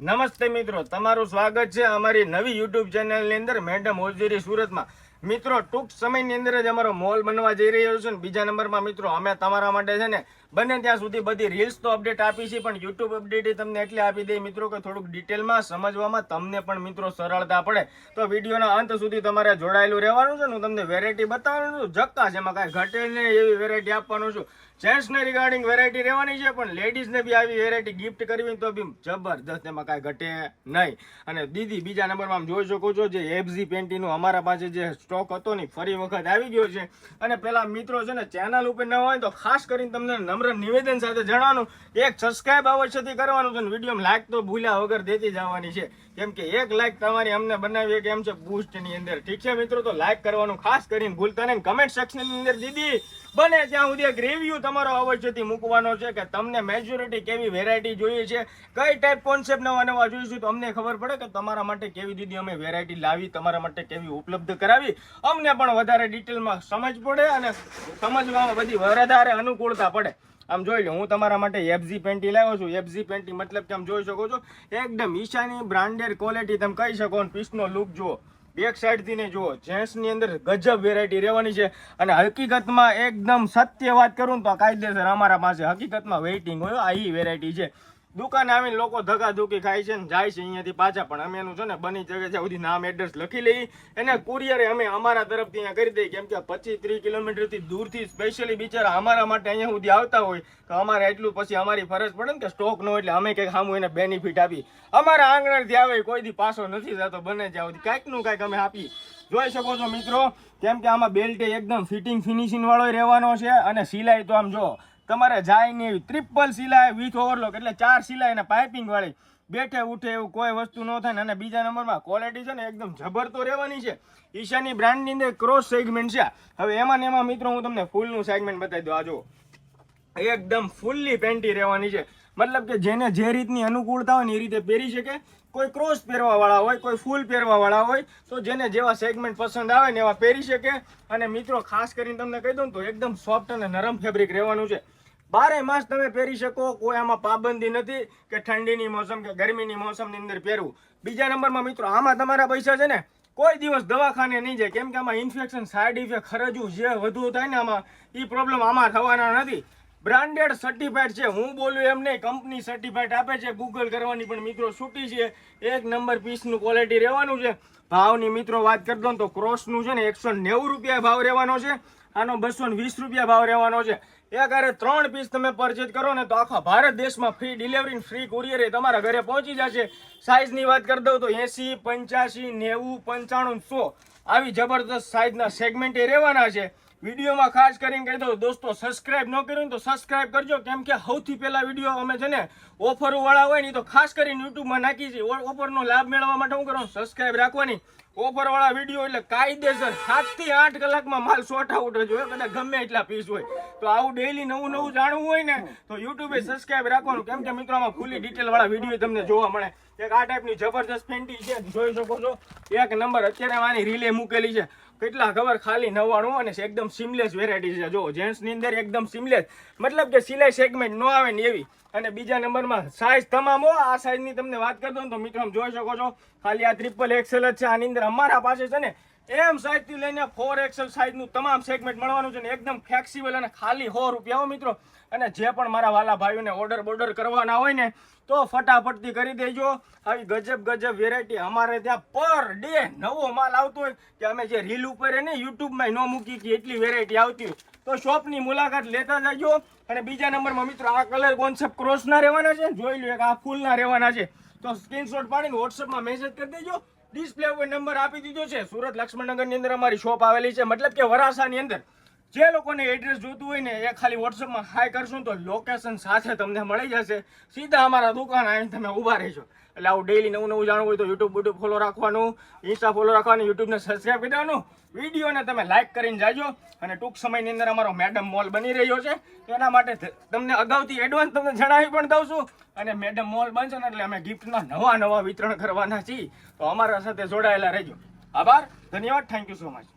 નમસ્તે મિત્રો, તમારું સ્વાગત છે અમારી નવી યુટ્યુબ ચેનલની અંદર મેડમ હોજરી સુરતમાં. મિત્રો ટૂંક સમયની અંદર જ અમારો મોલ બનવા જઈ રહ્યો છે ને બીજા નંબરમાં મિત્રો અમે તમારા માટે છે ને બને ત્યાં સુધી બધી રીલ્સ તો અપડેટ આપી છે, પણ યુટ્યુબ અપડેટ તમને એટલે આપી દઈએ મિત્રો કે થોડુંક ડિટેલમાં સમજવામાં તમને પણ મિત્રો સરળતા પડે. તો વિડીયોના અંત સુધી તમારે જોડાયેલું રહેવાનું છે ને. હું તમને વેરાયટી બતાવવાનું છું જક્કા છે, એમાં કાંઈ ઘટે નહીં એવી વેરાયટી આપવાનું છું. જેન્ટ્સને રિગાર્ડિંગ વેરાયટી રહેવાની છે, પણ લેડીઝને બી આવી વેરાયટી ગિફ્ટ કરવી તો બી જબરદસ્ત, એમાં કાંઈ ઘટે નહીં. અને દીદી બીજા નંબરમાં આમ જોઈ શકો છો જે એફજી પેન્ટીનું અમારા પાસે જે સ્ટોક હતો ને ફરી વખત આવી ગયો છે. અને પેલા મિત્રો છે ને ચેનલ ઉપર ન હોય તો ખાસ કરીને તમને નમ્ર નિવેદન સાથે જણાવવાનું, એક સબસ્ક્રાઇબ અવશ્યથી કરવાનું છે. વિડીયોમાં લાઈક તો ભૂલ્યા વગર દેતી જવાની છે, કેમ કે એક લાઈક તમારી અમને બનાવીએ કે એમ છે બૂસ્ટની અંદર. ઠીક છે મિત્રો, તો લાઈક કરવાનું ખાસ કરીને ભૂલતા નહીં. કમેન્ટ સેક્શનની અંદર દીદી બને ત્યાં સુધી એક રિવ્યુ તમારો અવશ્યથી મૂકવાનો છે કે તમને મેજોરિટી કેવી વેરાયટી જોઈએ છે, કઈ ટાઈપ કોન્સેપ્ટ નવા નવા જોઈશું, તો અમને ખબર પડે કે તમારા માટે કેવી દીદી અમે વેરાયટી લાવી, તમારા માટે કેવી ઉપલબ્ધ કરાવી, અમને પણ વધારે ડિટેલમાં સમજ પડે અને સમજવામાં બધી વધારે અનુકૂળતા પડે. આમ જોઈ લો, હું તમારા માટે એફજી પેન્ટી લાવ્યો છું. એફજી પેન્ટી મતલબ કે આમ જોઈ શકો છો એકદમ ઈશાની બ્રાન્ડેડ ક્વોલિટી તમે કહી શકો. પીસનો લુક જુઓ, બેક સાઈડથી ને જુઓ, જેન્ટ્સની અંદર ગજબ વેરાયટી રહેવાની છે. અને હકીકતમાં એકદમ સત્ય વાત કરું તો કાયદેસર અમારા પાસે હકીકતમાં વેઇટિંગ હોય આ વેરાયટી છે. દુકાને આવીને લોકો ધક્કાધુકી ખાય છે ને જાય છે અહીંયાથી પાછા, પણ અમે એનું છે ને બની જગ્યા છે સુધી નામ એડ્રેસ લખી લઈએ, એને કુરિયરે અમે અમારા તરફથી અહીંયા કરી દઈએ, કેમ કે 25-30 કિલોમીટરથી દૂરથી સ્પેશિયલી બિચારા અમારા માટે અહીંયા સુધી આવતા હોય તો અમારે એટલું પછી અમારી ફરજ પડે ને કે સ્ટોક નો એટલે અમે કંઈક સામું એને બેનિફિટ આપી. અમારા આંગણેથી આવે કોઈ દી પાછો નથી જતો, બને જ્યાં સુધી કાંઈક નું કાંઈક અમે આપી. જોઈ શકો છો મિત્રો, કેમ કે આમાં બેલ્ટ એકદમ ફિટિંગ ફિનિશિંગ વાળો રહેવાનો છે. અને સિલાઈ તો આમ જો તમારે જાય ને એવી ટ્રિપલ સિલાઈ વિથ ઓવરલોક, એટલે 4 સિલાઈ અને પાઇપિંગ વાળી, બેઠે ઉઠે એવું કોઈ વસ્તુ ન થાય. અને બીજા નંબરમાં ક્વોલિટી છે ને એકદમ જબર તો રહેવાની છે. ઈશાની બ્રાન્ડની અંદર ક્રોસ સેગમેન્ટ છે. હવે એમાં ને એમાં મિત્રો હું તમને ફૂલનું સેગમેન્ટ બતાવી દઉં. આ જો એકદમ ફૂલ્લી પેન્ટી રહેવાની છે, મતલબ કે જેને જે રીતની અનુકૂળતા હોય ને એ રીતે પહેરી શકે. કોઈ ક્રોસ પહેરવા વાળા હોય, કોઈ ફૂલ પહેરવા વાળા હોય, તો જેને જેવા સેગમેન્ટ પસંદ આવે ને એવા પહેરી શકે. અને મિત્રો ખાસ કરીને તમને કહી દઉં તો એકદમ સોફ્ટ અને નરમ ફેબ્રિક રહેવાનું છે. 12 માસ તમે પહેરી શકો, કોઈ આમાં પાબંદી નથી કે ઠંડીની મોસમ કે ગરમીની મોસમની અંદર પહેરવું. બીજા નંબરમાં મિત્રો આમાં તમારા પૈસા છે ને કોઈ દિવસ દવાખાને નહીં જાય, કેમ કે આમાં ઇન્ફેક્શન, સાઈડ ઇફેક્ટ, ખરજવું જે વધુ થાય ને આમાં એ પ્રોબ્લેમ આમાં થવાના નથી. બ્રાન્ડેડ સર્ટિફાઈડ છે, હું બોલું એમ નહીં, કંપની સર્ટિફાઈડ આપે છે. ગૂગલ કરવાની પણ મિત્રો છૂટી છે. એક નંબર પીસનું ક્વોલિટી રહેવાનું છે. ભાવની મિત્રો વાત કરી દો તો ક્રોસનું છે ને 190 રૂપિયા ભાવ રહેવાનો છે. આનો 220 રૂપિયા ભાવ રહેવાનો છે. એક હારે 3 પીસ તમે પરચેજ કરો ને તો આખા ભારત દેશમાં ફ્રી ડિલિવરી, ફ્રી કુરિયર તમારા ઘરે પહોંચી જશે. સાઇઝની વાત કરી દઉં તો 80, 85, 90, 95, 100 આવી જબરદસ્ત સાઇઝના સેગમેન્ટ એ રહેવાના છે. વિડીયોમાં ખાસ કરીને કહી દઉં દોસ્તો, સબસ્ક્રાઇબ ન કર્યું તો સબસ્ક્રાઇબ કરજો, કેમ કે સૌથી પહેલા વિડીયો અમે છે ને ઓફરો વાળા હોય ને તો ખાસ કરીને યુટ્યુબમાં નાખી છે. ઓફરનો લાભ મેળવવા માટે શું કરવાનું, સબસ્ક્રાઇબ રાખવાની. ઓફર વાળા વિડીયો એટલે કાયદેસર 7 થી 8 કલાકમાં માલ સોર્ટ આઉટ જ હોય, કદાચ ગમે એટલા પીસ હોય. તો આવું ડેઈલી નવું નવું જાણવું હોય ને તો યુટ્યુબે સબસ્ક્રાઇબ રાખવાનું, કેમ કે મિત્રો આમાં ફૂલી ડિટેલ વાળા વિડીયો તમને જોવા મળે. એક આ ટાઈપની જબરદસ્ત પેન્ટી છે, જોઈ શકો છો એક નંબર. અત્યારે આની રીલે મૂકેલી છે, કેટલા ખબર, ખાલી 99 અને એકદમ સિમલેસ વેરાયટી છે. જો જેન્ટ્સની અંદર એકદમ સિમલેસ, મતલબ કે સિલાઈ સેગમેન્ટ ન આવે ને એવી. અને બીજા નંબરમાં સાઇઝ તમામ આ સાઇઝની તમને વાત કરી દઉં તો મિત્રો જોઈ શકો છો ખાલી આ ટ્રિપલ એક્સેલ જ છે. આની અંદર અમારા પાસે છે ને એમ સાઇઝથી લઈને 4XL સાઇઝનું તમામ સેગમેન્ટ મળવાનું છે ને એકદમ ફ્લેક્સિબલ અને ખાલી 100 રૂપિયા મિત્રો. અને જે પણ મારા વાલા ભાઈઓને ઓર્ડર કરવાના હોય ને તો ફટાફટથી કરી દેજો. આવી ગજબ વેરાયટી અમારે ત્યાં પર ડે નવો માલ આવતો હોય કે અમે જે રીલ ઉપર ને યુટ્યુબમાં ન મૂકી કે એટલી વેરાયટી આવતી હોય તો શોપની મુલાકાત લેતા જજો. અને બીજા નંબરમાં મિત્રો આ કલર કોન્સેપ્ટ ક્રોસના રહેવાના છે, જોઈ લો. એક આ ફૂલના રહેવાના છે, તો સ્ક્રીનશોટ પાડીને વોટ્સઅપમાં મેસેજ કરી દેજો. ડિસ્પ્લે ઉપર નંબર આપી દીધો છે. સુરત લક્ષ્મણનગરની અંદર અમારી શોપ આવેલી છે, મતલબ કે વરાસાની અંદર. જે લોકોને એડ્રેસ જોતું હોય ને એ ખાલી વોટ્સઅપમાં હાય કરશો તો લોકેશન સાથે તમને મળી જશે. સીધા અમારા દુકાન આવીને તમે ઊભા રહેજો. એટલે આવું ડેઈલી નવું જાણવું હોય તો યુટ્યુબ ફોલો રાખવાનું, ઇન્સ્ટા ફોલો રાખવાનું, યુટ્યુબને સબસ્ક્રાઈબ કરી દેવાનું, વિડીયોને તમે લાઈક કરીને જાજો. અને ટૂંક સમયની અંદર અમારો મેડમ મોલ બની રહ્યો છે, એના માટે તમને અગાઉથી એડવાન્સ તમને જણાવી પણ દઉં છું. અને મેડમ મોલ બનશે ને એટલે અમે ગિફ્ટના નવા વિતરણ કરવાના છીએ, તો અમારા સાથે જોડાયેલા રહેજો. આભાર, ધન્યવાદ, થેન્ક યુ સો મચ.